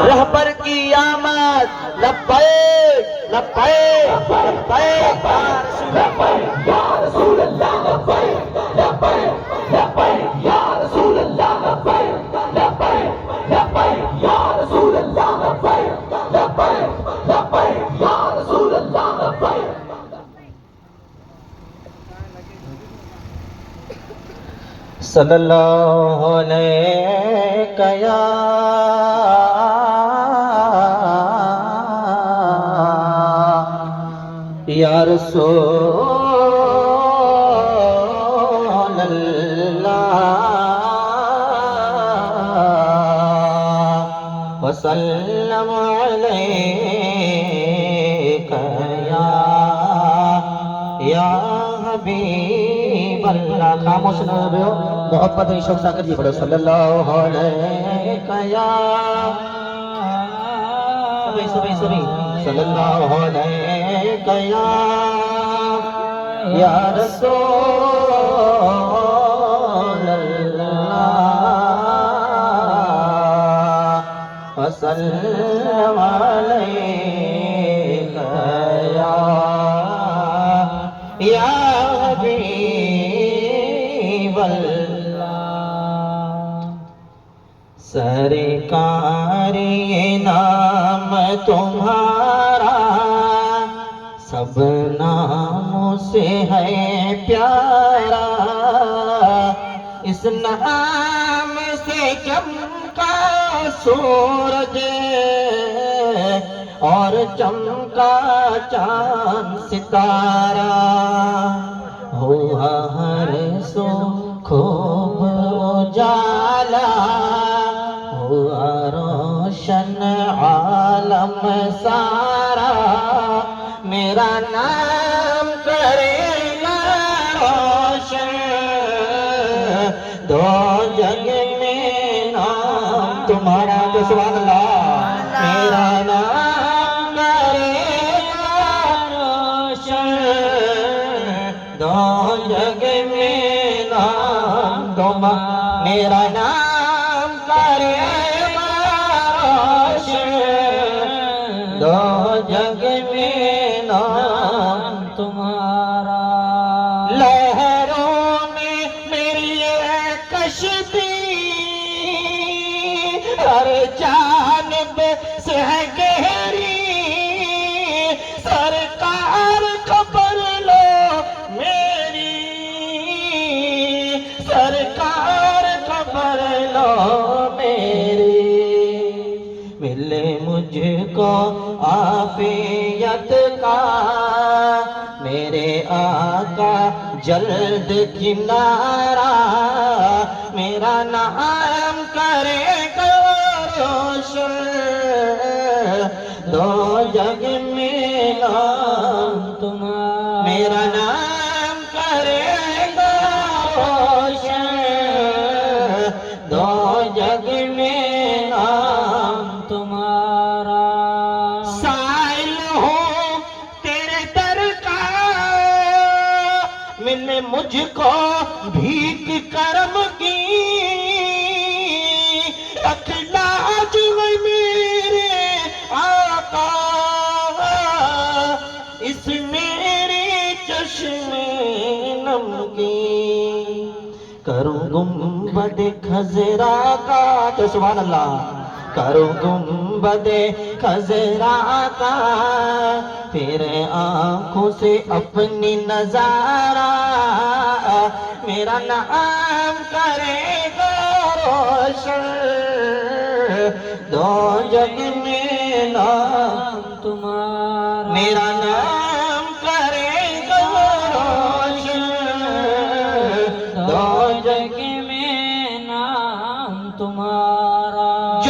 रहबर की आमद, लब्बैक लब्बैक लब्बैक या रसूल अल्लाह, लब्बैक लब्बैक लब्बैक या रसूल अल्लाह, लब्बैक लब्बैक लब्बैक या रसूल अल्लाह, लब्बैक लब्बैक लब्बैक या रसूल अल्लाह, लब्बैक। सल्लल्लाहु अलैहि या रसूल अल्लाह वसल्लम अलैका या हबीब अल्लाह। खामोश न रहो, मोहब्बत शौक साकर जी पढ़ो सल्लल्लाहु अलैका या सभी सल्लल्लाहु अलैका या रसूल अल्लाह वसल्लम अलैका या हबीब अल्लाह। सरकार ये नाम तुम्हारा सब नामों से है प्यारा, इस नाम से चमका सूरज और चमका चांद सितारा, हुआ हर सो खूब उजाला, हुआ रोशन आलम सारा, मेरा नाम करेगा रोशन दो जग में नाम तुम्हारा। तो सुभान अल्लाह। मेरा नाम करेगा रोशन दो जग में नाम तुम्हारा, मेरा नाम करेगा रोशन दो जग में नाम तुम्हारा। लहरों में मेरी कश्ती हर जानिब से है गहरी, सरकार खबर लो मेरी, सरकार खबर लो मेरी, मिले मुझको आफियत का मेरे आका जल्द किनारा, मेरा नाम करेगा रोशन दो जग में नाम तुम्हारा, मेरा नाम करेगा रोशन दो जग में नाम तुम्हारा। साइल हो तेरे दर का मिले मुझको भीख करम की, रख लाज में मेरे आका इस मेरे चश्मे नम की, करूं गुंबद खजरा का। तो सुभान अल्लाह। करूं गुंबद खजरा का फिर आंखों से अपनी नजारा, मेरा नाम करेगा रोशन दो जग में नाम तुम्हारा, मेरा नाम